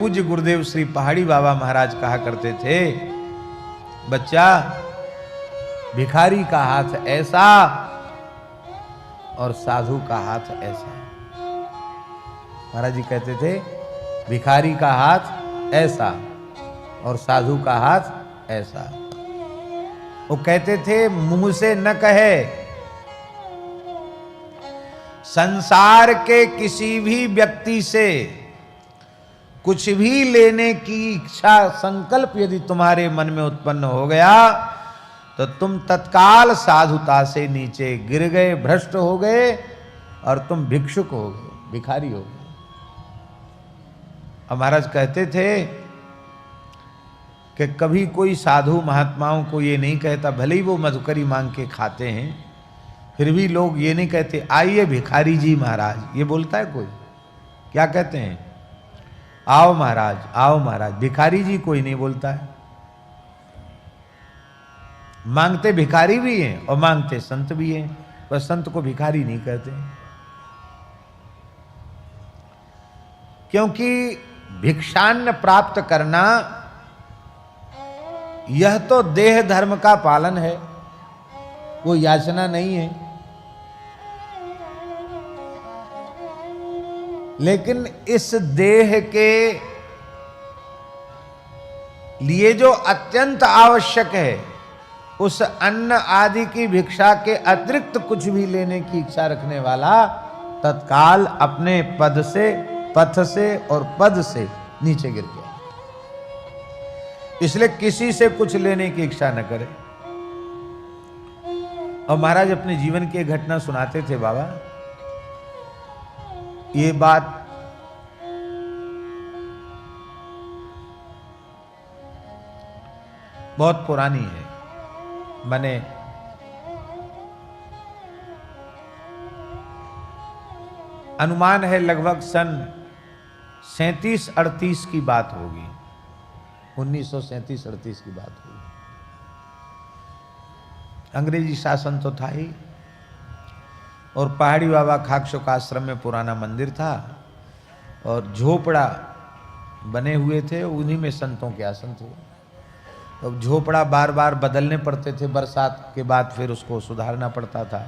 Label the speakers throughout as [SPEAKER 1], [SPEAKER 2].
[SPEAKER 1] पूज्य गुरुदेव श्री पहाड़ी बाबा महाराज कहा करते थे, बच्चा भिखारी का हाथ ऐसा और साधु का हाथ ऐसा। महाराज जी कहते थे भिखारी का हाथ ऐसा और साधु का हाथ ऐसा। वो कहते थे मुंह से न कहे, संसार के किसी भी व्यक्ति से कुछ भी लेने की इच्छा संकल्प यदि तुम्हारे मन में उत्पन्न हो गया तो तुम तत्काल साधुता से नीचे गिर गए, भ्रष्ट हो गए और तुम भिक्षुक हो गए, भिखारी हो गए। महाराज कहते थे कि कभी कोई साधु महात्माओं को ये नहीं कहता, भले ही वो मधुकरी मांग के खाते हैं, फिर भी लोग ये नहीं कहते आइए भिखारी जी महाराज। ये बोलता है कोई? क्या कहते हैं? आओ महाराज, आओ महाराज। भिखारी जी कोई नहीं बोलता है। मांगते भिखारी भी हैं और मांगते संत भी हैं, पर संत को भिखारी नहीं कहते, क्योंकि भिक्षान्न प्राप्त करना यह तो देह धर्म का पालन है, वो याचना नहीं है। लेकिन इस देह के लिए जो अत्यंत आवश्यक है, उस अन्न आदि की भिक्षा के अतिरिक्त कुछ भी लेने की इच्छा रखने वाला तत्काल अपने पद से, पथ से और पद से नीचे गिर गया। इसलिए किसी से कुछ लेने की इच्छा न करे। और महाराज अपने जीवन की एक घटना सुनाते थे बाबा। ये बात बहुत पुरानी है, मैंने अनुमान है लगभग सन 37-38 की बात होगी, 1937-38 की बात होगी। अंग्रेजी शासन तो था ही, और पहाड़ी बाबा खाकशोक आश्रम में पुराना मंदिर था और झोपड़ा बने हुए थे, उन्हीं में संतों के आसन थे। अब झोपड़ा बार बार बदलने पड़ते थे, बरसात के बाद फिर उसको सुधारना पड़ता था।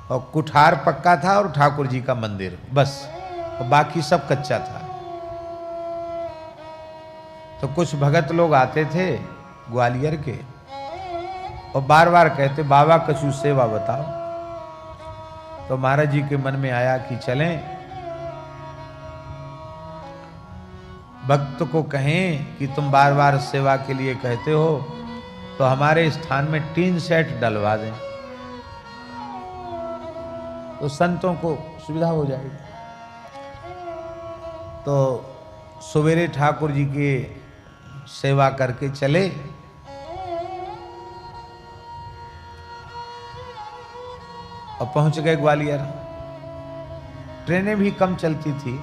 [SPEAKER 1] और कुठार पक्का था और ठाकुर जी का मंदिर बस, और बाकी सब कच्चा था। तो कुछ भगत लोग आते थे ग्वालियर के और बार बार कहते बाबा कछु सेवा बताओ। तो महाराज जी के मन में आया कि चलें, भक्त को कहें कि तुम बार बार सेवा के लिए कहते हो तो हमारे स्थान में टीन सेट डलवा दें, तो संतों को सुविधा हो जाएगी। तो सवेरे ठाकुर जी की सेवा करके चले, और पहुंच गए ग्वालियर। ट्रेनें भी कम चलती थी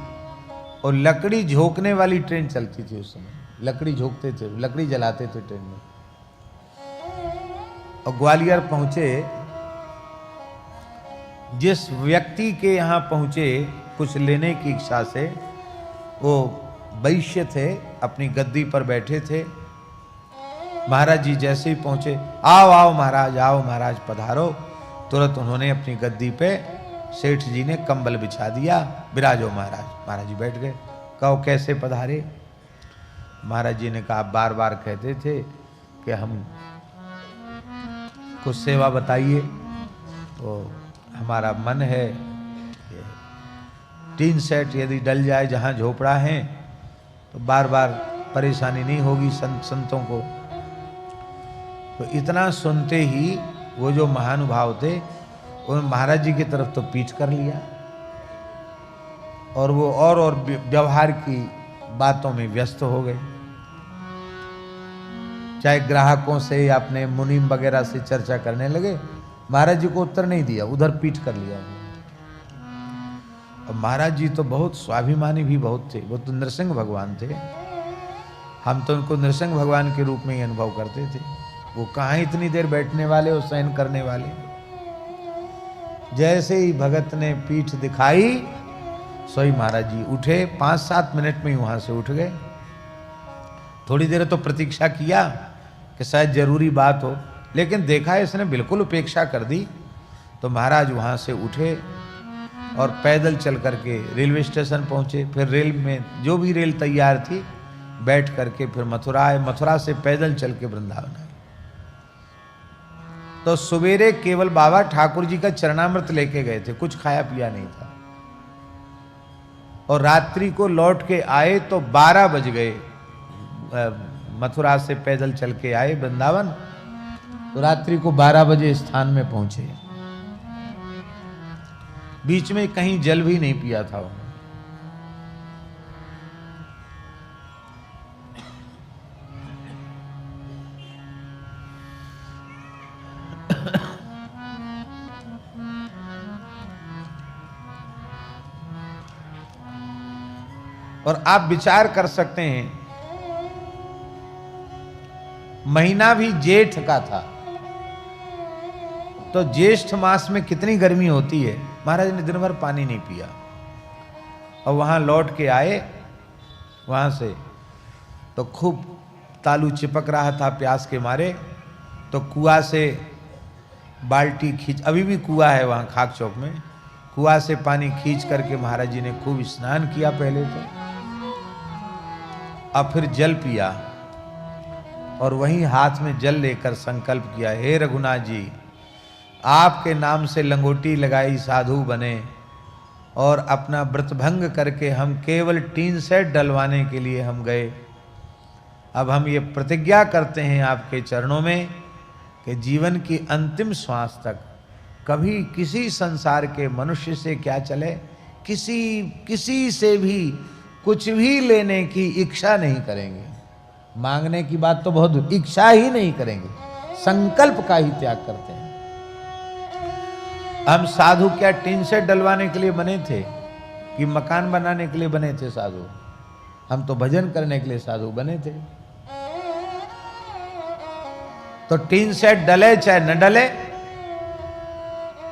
[SPEAKER 1] और लकड़ी झोंकने वाली ट्रेन चलती थी उस समय। लकड़ी झोंकते थे, लकड़ी जलाते थे ट्रेन में। और ग्वालियर पहुंचे, जिस व्यक्ति के यहां पहुंचे कुछ लेने की इच्छा से, वो वैश्य थे, अपनी गद्दी पर बैठे थे। महाराज जी जैसे ही पहुंचे, आओ आओ महाराज, आओ महाराज पधारो। तुरंत उन्होंने अपनी गद्दी पे, सेठ जी ने कंबल बिछा दिया, विराजो महाराज। महाराज जी बैठ गए। कहो कैसे पधारे? महाराज जी ने कहा बार बार कहते थे कि हम कुछ सेवा बताइए, तो हमारा मन है कि टीन सेट यदि डल जाए जहाँ झोपड़ा है तो बार बार परेशानी नहीं होगी संतों को। तो इतना सुनते ही वो जो महानुभाव थे उन्होंने महाराज जी की तरफ तो पीठ कर लिया, और वो और व्यवहार की बातों में व्यस्त हो गए। चाहे ग्राहकों से या अपने मुनीम वगैरह से चर्चा करने लगे। महाराज जी को उत्तर नहीं दिया, उधर पीठ कर लिया। और महाराज जी तो बहुत स्वाभिमानी भी बहुत थे, वो तो नृसिंह भगवान थे। हम तो उनको नृसिंह भगवान के रूप में ही अनुभव करते थे। वो कहाँ इतनी देर बैठने वाले और सहन करने वाले। जैसे ही भगत ने पीठ दिखाई सोई महाराज जी उठे, 5-7 मिनट में ही वहां से उठ गए। थोड़ी देर तो प्रतीक्षा किया कि शायद जरूरी बात हो, लेकिन देखा इसने बिल्कुल उपेक्षा कर दी। तो महाराज वहां से उठे और पैदल चल करके रेलवे स्टेशन पहुंचे। फिर रेल में जो भी रेल तैयार थी बैठ करके फिर मथुरा आए। मथुरा से पैदल चल के वृंदावन आए। तो सवेरे केवल बाबा ठाकुर जी का चरणामृत लेके गए थे, कुछ खाया पिया नहीं था। और रात्रि को लौट के आए तो 12 बज गए। मथुरा से पैदल चल के आए वृंदावन, तो रात्रि को 12 बजे स्थान में पहुंचे। बीच में कहीं जल भी नहीं पिया था उन्होंने। और आप विचार कर सकते हैं, महीना भी जेठ का था, तो ज्येष्ठ मास में कितनी गर्मी होती है। महाराज ने दिन भर पानी नहीं पिया और वहां लौट के आए वहां से, तो खूब तालू चिपक रहा था प्यास के मारे। तो कुआं से बाल्टी खींच, अभी भी कुआं है वहां खाक चौक में, कुआं से पानी खींच करके महाराज जी ने खूब स्नान किया पहले तो, अब फिर जल पिया और वहीं हाथ में जल लेकर संकल्प किया, हे रघुनाथ जी, आपके नाम से लंगोटी लगाई साधु बने और अपना व्रत भंग करके हम केवल टीन सेट डलवाने के लिए हम गए। अब हम ये प्रतिज्ञा करते हैं आपके चरणों में कि जीवन की अंतिम श्वास तक कभी किसी संसार के मनुष्य से क्या चले, किसी से भी कुछ भी लेने की इच्छा नहीं करेंगे। मांगने की बात तो बहुत, इच्छा ही नहीं करेंगे, संकल्प का ही त्याग करते हैं। हम साधु क्या टीन सेट डलवाने के लिए बने थे कि मकान बनाने के लिए बने थे साधु? हम तो भजन करने के लिए साधु बने थे। तो टीन सेट डले चाहे न डले,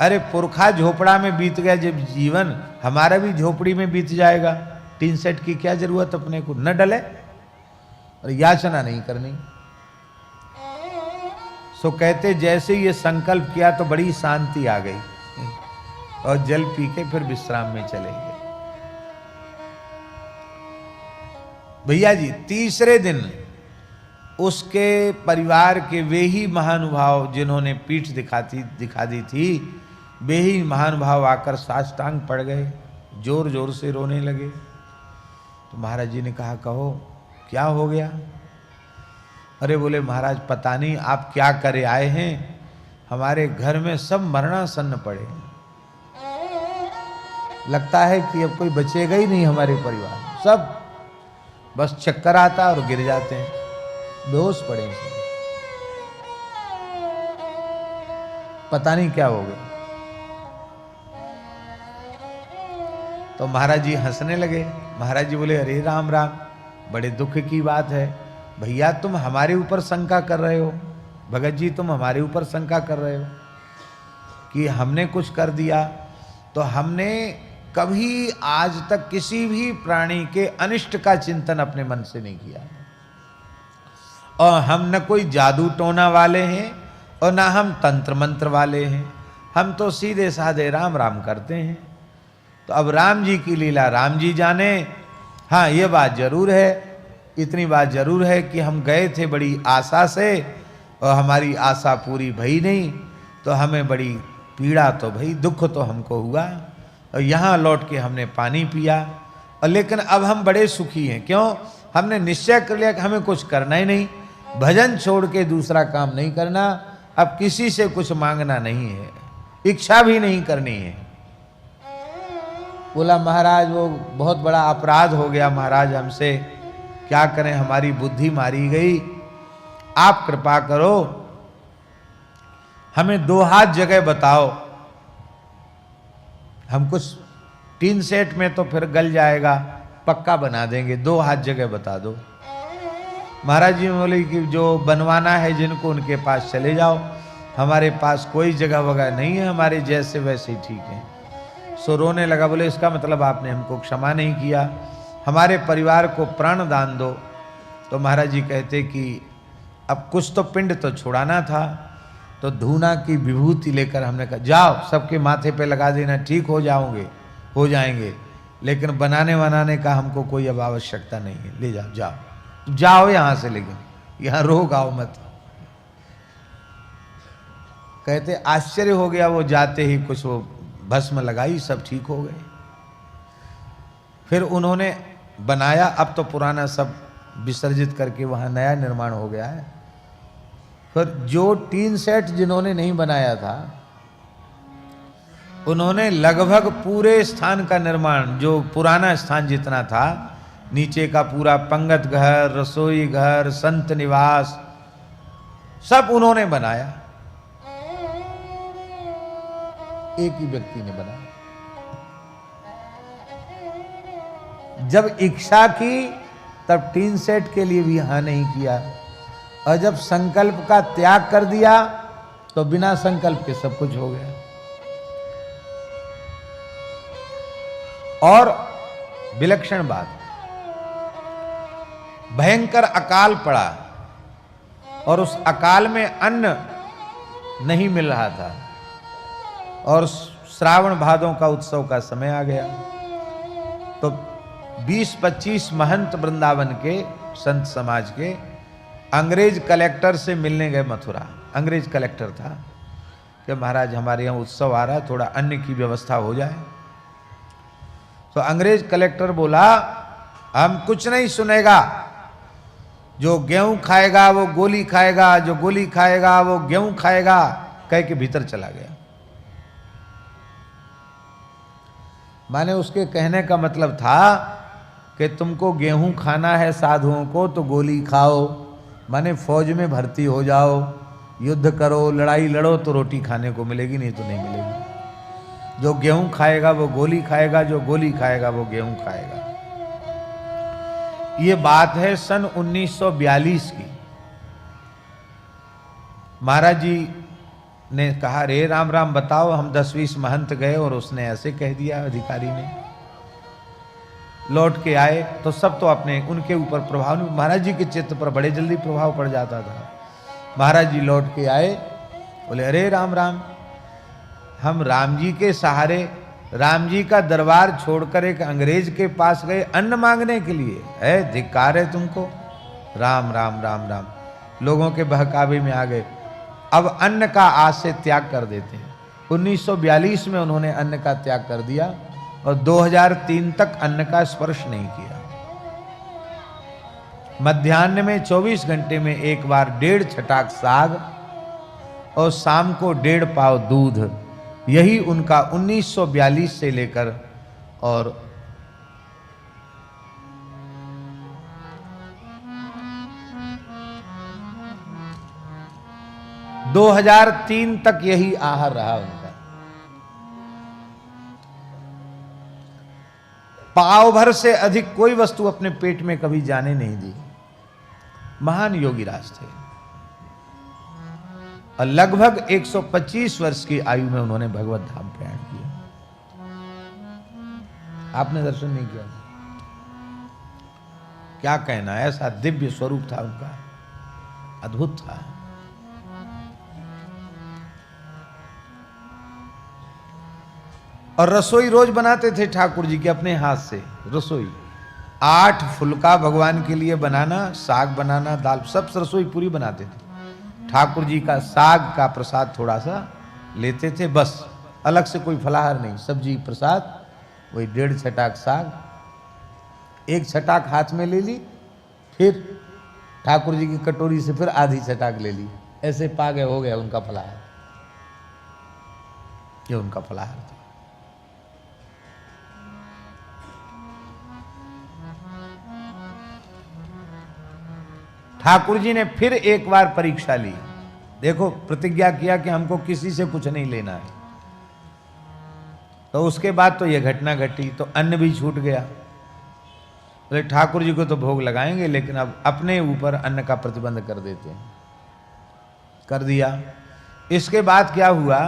[SPEAKER 1] अरे पुरखा झोपड़ा में बीत गया जब जीवन, हमारा भी झोपड़ी में बीत जाएगा। टीन सेट की क्या जरूरत अपने को, न डले और याचना नहीं करनी। सो कहते जैसे ये संकल्प किया तो बड़ी शांति आ गई और जल पी के फिर विश्राम में चले गए। भैया जी तीसरे दिन उसके परिवार के वे ही महानुभाव जिन्होंने पीठ दिखा दी थी, वे ही महानुभाव आकर साष्टांग पड़ गए, जोर जोर से रोने लगे। तो महाराज जी ने कहा, कहो क्या हो गया? अरे बोले महाराज पता नहीं आप क्या करे आए हैं, हमारे घर में सब मरणासन्न पड़े, लगता है कि अब कोई बचेगा ही नहीं हमारे परिवार में, सब बस चक्कर आता और गिर जाते हैं, बेहोश पड़े हैं, पता नहीं क्या हो गया। तो महाराज जी हंसने लगे। महाराज जी बोले, अरे राम राम, बड़े दुख की बात है भैया, तुम हमारे ऊपर शंका कर रहे हो, भगत जी तुम हमारे ऊपर शंका कर रहे हो कि हमने कुछ कर दिया। तो हमने कभी आज तक किसी भी प्राणी के अनिष्ट का चिंतन अपने मन से नहीं किया, और हम न कोई जादू टोना वाले हैं और ना हम तंत्र मंत्र वाले हैं, हम तो सीधे साधे राम राम करते हैं। तो अब राम जी की लीला राम जी जाने। हाँ ये बात जरूर है, इतनी बात जरूर है कि हम गए थे बड़ी आशा से और हमारी आशा पूरी भई नहीं, तो हमें बड़ी पीड़ा तो भई, दुख तो हमको हुआ, और यहाँ लौट के हमने पानी पिया, और लेकिन अब हम बड़े सुखी हैं। क्यों? हमने निश्चय कर लिया कि हमें कुछ करना ही नहीं, भजन छोड़ के दूसरा काम नहीं करना, अब किसी से कुछ मांगना नहीं है, इच्छा भी नहीं करनी है। बोला महाराज वो बहुत बड़ा अपराध हो गया महाराज हमसे, क्या करें, हमारी बुद्धि मारी गई, आप कृपा करो, हमें 2 हाथ जगह बताओ। हम कुछ टीन सेट में तो फिर गल जाएगा, पक्का बना देंगे, 2 हाथ जगह बता दो। महाराज जी बोले कि जो बनवाना है जिनको उनके पास चले जाओ, हमारे पास कोई जगह वगैरह नहीं है, हमारे जैसे वैसे ही ठीक है। सो रोने लगा, बोले इसका मतलब आपने हमको क्षमा नहीं किया, हमारे परिवार को प्राण दान दो। तो महाराज जी कहते कि अब कुछ तो पिंड तो छुड़ाना था, तो धूना की विभूति लेकर हमने कहा जाओ सबके माथे पे लगा देना, ठीक हो जाएंगे, लेकिन बनाने बनाने का हमको कोई अब आवश्यकता नहीं है, ले जाओ यहां से, लेकिन यहां रोग आओ मत। कहते आश्चर्य हो गया, वो जाते ही कुछ वो भस्म लगाई, सब ठीक हो गए। फिर उन्होंने बनाया, अब तो पुराना सब विसर्जित करके वहां नया निर्माण हो गया है। फिर जो टीन सेट जिन्होंने नहीं बनाया था, उन्होंने लगभग पूरे स्थान का निर्माण, जो पुराना स्थान जितना था, नीचे का पूरा पंगत घर, रसोई घर, संत निवास, सब उन्होंने बनाया। एक ही व्यक्ति ने बनाया। जब इच्छा की तब टीन सेट के लिए भी हाँ नहीं किया, और जब संकल्प का त्याग कर दिया तो बिना संकल्प के सब कुछ हो गया। और विलक्षण बात, भयंकर अकाल पड़ा और उस अकाल में अन्न नहीं मिल रहा था, और श्रावण भादों का उत्सव का समय आ गया। तो 20-25 महंत वृंदावन के संत समाज के अंग्रेज कलेक्टर से मिलने गए मथुरा। अंग्रेज कलेक्टर था कि महाराज हमारे यहाँ उत्सव आ रहा है, थोड़ा अन्न की व्यवस्था हो जाए। तो अंग्रेज कलेक्टर बोला हम कुछ नहीं सुनेगा, जो गेहूं खाएगा वो गोली खाएगा, जो गोली खाएगा वो गेहूं खाएगा, कह के भीतर चला गया। माने उसके कहने का मतलब था कि तुमको गेहूं खाना है साधुओं को तो गोली खाओ, माने फौज में भर्ती हो जाओ, युद्ध करो, लड़ाई लड़ो तो रोटी खाने को मिलेगी, नहीं तो नहीं मिलेगी। जो गेहूं खाएगा वो गोली खाएगा, जो गोली खाएगा वो गेहूं खाएगा। ये बात है सन 1942 की। महाराज जी ने कहा रे राम राम बताओ, हम 10-20 महंत गए और उसने ऐसे कह दिया, अधिकारी ने। लौट के आए तो सब तो अपने उनके ऊपर प्रभाव नहीं, महाराज जी के चित्त पर बड़े जल्दी प्रभाव पड़ जाता था। महाराज जी लौट के आए, बोले अरे राम राम, हम राम जी के सहारे राम जी का दरबार छोड़कर एक अंग्रेज के पास गए अन्न मांगने के लिए, है धिक्कार है तुमको। राम राम राम राम, लोगों के बहकावे में आ गए। अब अन्न का आज से त्याग कर देते हैं। 1942 में उन्होंने अन्न का त्याग कर दिया और 2003 तक अन्न का स्पर्श नहीं किया। मध्याह्न में 24 घंटे में एक बार 1.5 छटाक साग और शाम को 1.5 पाव दूध, यही उनका 1942 से लेकर और 2003 तक यही आहार रहा उनका। पाव भर से अधिक कोई वस्तु अपने पेट में कभी जाने नहीं दी। महान योगी राज थे और लगभग 125 वर्ष की आयु में उन्होंने भगवत धाम प्रयाण किया। आपने दर्शन नहीं किया? क्या कहना, ऐसा दिव्य स्वरूप था उनका, अद्भुत था। और रसोई रोज बनाते थे ठाकुर जी के अपने हाथ से। रसोई 8 फुलका भगवान के लिए बनाना, साग बनाना, दाल, सब रसोई पूरी बनाते थे। ठाकुर जी का साग का प्रसाद थोड़ा सा लेते थे, बस अलग से कोई फलाहार नहीं, सब्जी प्रसाद, वही 1.5 छटाक साग, 1 छटाक हाथ में ले ली, फिर ठाकुर जी की कटोरी से फिर आधी छटाक ले ली, ऐसे पा गए, हो गया उनका फलाहार। ये उनका फलाहार था। ठाकुर जी ने फिर एक बार परीक्षा ली। देखो, प्रतिज्ञा किया कि हमको किसी से कुछ नहीं लेना है। तो उसके बाद तो यह घटना घटी, तो अन्न भी छूट गया। बोले ठाकुर जी को तो भोग लगाएंगे, लेकिन अब अपने ऊपर अन्न का प्रतिबंध कर देते हैं। कर दिया। इसके बाद क्या हुआ,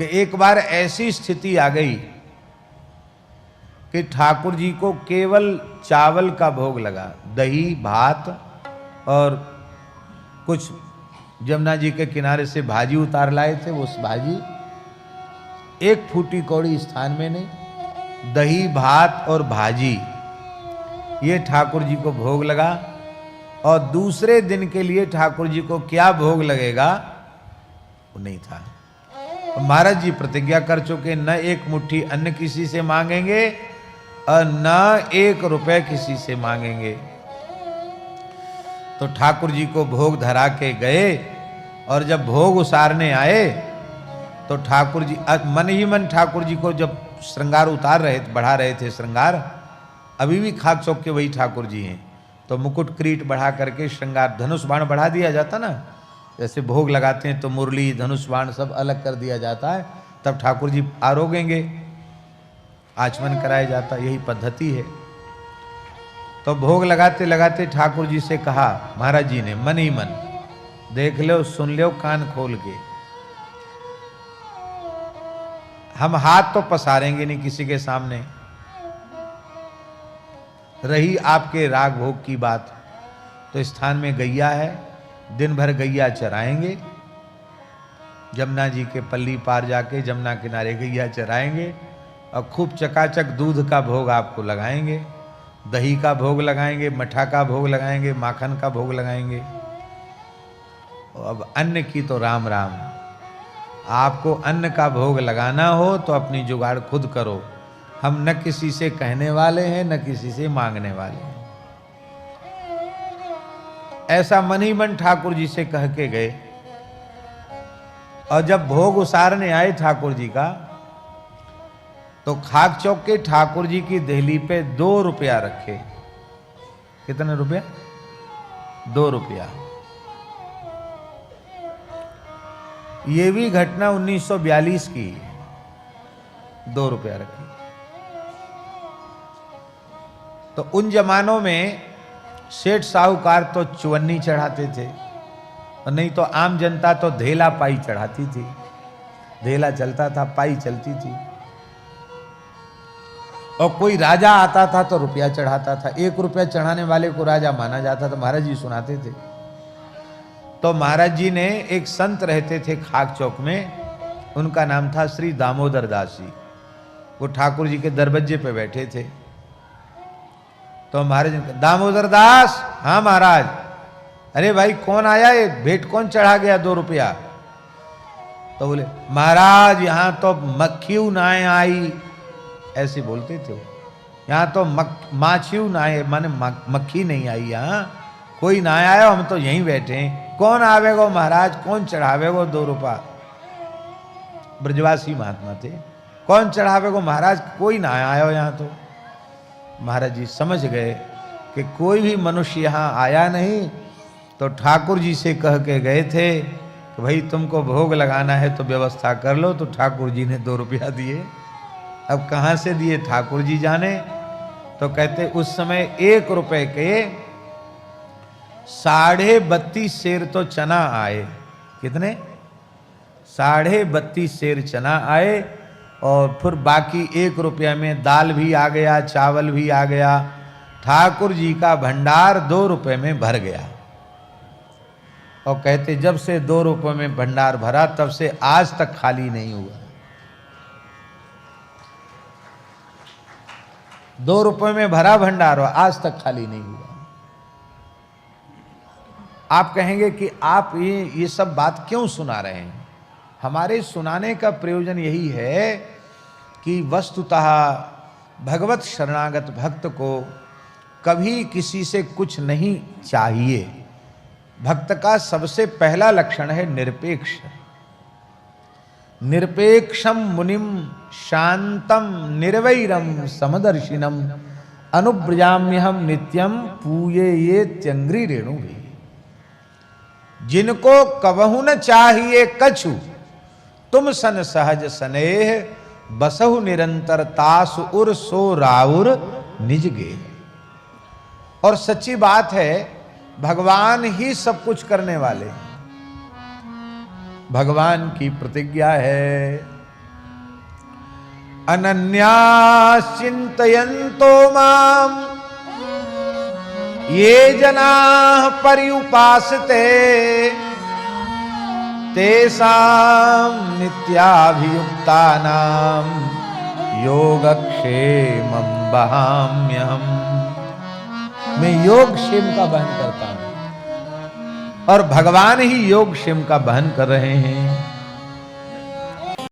[SPEAKER 1] कि एक बार ऐसी स्थिति आ गई कि ठाकुर जी को केवल चावल का भोग लगा, दही भात और कुछ जमुना जी के किनारे से भाजी उतार लाए थे, वो भाजी एक फूटी कौड़ी स्थान में नहीं, दही भात और भाजी ये ठाकुर जी को भोग लगा। और दूसरे दिन के लिए ठाकुर जी को क्या भोग लगेगा वो नहीं था। तो महाराज जी प्रतिज्ञा कर चुके, न एक मुट्ठी अन्न किसी से मांगेंगे और न 1 रुपए किसी से मांगेंगे। तो ठाकुर जी को भोग धरा के गए और जब भोग उसारने आए तो ठाकुर जी मन ही मन ठाकुर जी को जब श्रृंगार उतार रहे थे, बढ़ा रहे थे श्रृंगार, अभी भी खाक चौक के वही ठाकुर जी हैं, तो मुकुट क्रीट बढ़ा करके श्रृंगार, धनुष बाण बढ़ा दिया जाता ना, जैसे भोग लगाते हैं तो मुरली धनुष बाण सब अलग कर दिया जाता है, तब ठाकुर जी आरोगेंगे, आचमन कराया जाता, यही पद्धति है। तो भोग लगाते लगाते ठाकुर जी से कहा महाराज जी ने मन ही मन, देख लो सुन लो कान खोल के, हम हाथ तो पसारेंगे नहीं किसी के सामने, रही आपके राग भोग की बात तो स्थान में गैया है, दिन भर गैया चराएंगे, जमुना जी के पल्ली पार जाके जमुना किनारे गैया चराएंगे और खूब चकाचक दूध का भोग आपको लगाएंगे, दही का भोग लगाएंगे, मठा का भोग लगाएंगे, माखन का भोग लगाएंगे। अब अन्न की तो राम राम, आपको अन्न का भोग लगाना हो तो अपनी जुगाड़ खुद करो, हम न किसी से कहने वाले हैं न किसी से मांगने वाले हैं। ऐसा मन ही मन ठाकुर जी से कह के गए। और जब भोग उसारने आए ठाकुर जी का, तो खाक चौक के ठाकुर जी की देहली पे 2 रुपया रखे। कितने रुपया? 2 रुपया। ये भी घटना 1942 की, 2 रुपया रखे। तो उन जमानों में सेठ साहूकार तो चुवन्नी चढ़ाते थे, और नहीं तो आम जनता तो धेला पाई चढ़ाती थी, धेला चलता था, पाई चलती थी। और कोई राजा आता था तो रुपया चढ़ाता था, 1 रुपया चढ़ाने वाले को राजा माना जाता था, महाराज जी सुनाते थे। तो महाराज जी ने एक संत रहते थे खाक चौक में, उनका नाम था श्री दामोदर दास जी, वो ठाकुर जी के दरवाजे पे बैठे थे। तो महाराज दामोदर दास, हाँ महाराज। अरे भाई कौन आया, ये भेंट कौन चढ़ा गया 2 रुपया? तो बोले महाराज यहाँ तो मक्खियू नाए आई, ऐसे बोलते थे वो। यहाँ तो माछियू नाए, माने मक्खी नहीं आई, यहाँ कोई ना आया, हम तो यहीं बैठे हैं। कौन आवेगो महाराज, कौन चढ़ावेगो 2 रुपया? ब्रजवासी महात्मा थे, कौन चढ़ावेगो महाराज, कोई ना आया हो यहाँ। तो महाराज जी समझ गए कि कोई भी मनुष्य यहाँ आया नहीं, तो ठाकुर जी से कह के गए थे कि भाई तुमको भोग लगाना है तो व्यवस्था कर लो। तो ठाकुर जी ने 2 रुपया दिए। अब कहाँ से दिए ठाकुर जी जाने। तो कहते उस समय 1 रुपए के 32.5 सेर तो चना आए। कितने? 32.5 सेर चना आए, और फिर बाकी 1 रुपया में दाल भी आ गया, चावल भी आ गया। ठाकुर जी का भंडार 2 रुपए में भर गया। और कहते जब से 2 रुपए में भंडार भरा तब से आज तक खाली नहीं हुआ। 2 रुपए में भरा भंडार और आज तक खाली नहीं हुआ। आप कहेंगे कि आप ये सब बात क्यों सुना रहे हैं? हमारे सुनाने का प्रयोजन यही है कि वस्तुतः भगवत शरणागत भक्त को कभी किसी से कुछ नहीं चाहिए। भक्त का सबसे पहला लक्षण है निरपेक्ष। निरपेक्षम मुनिम शांतम निर्वैरम समदर्शिनम अनुब्रजाम्यहम नित्यम पूये ये त्यंग्री रेणु भी। जिनको कबहु न चाहिए कछु, तुम सन सहज स्नेह बसहु निरंतर तास उर सो राउर निज गे। और सच्ची बात है, भगवान ही सब कुछ करने वाले हैं। भगवान की प्रतिज्ञा है अनन्यास चिन्तयन्तो माम ये जनाः पर्युपासते तेषां नित्याभियुक्तानां योगक्षेमं वहाम्यहम्। मैं योगक्षेम का वहन करता हूं और भगवान ही योगक्षेम का वहन कर रहे हैं।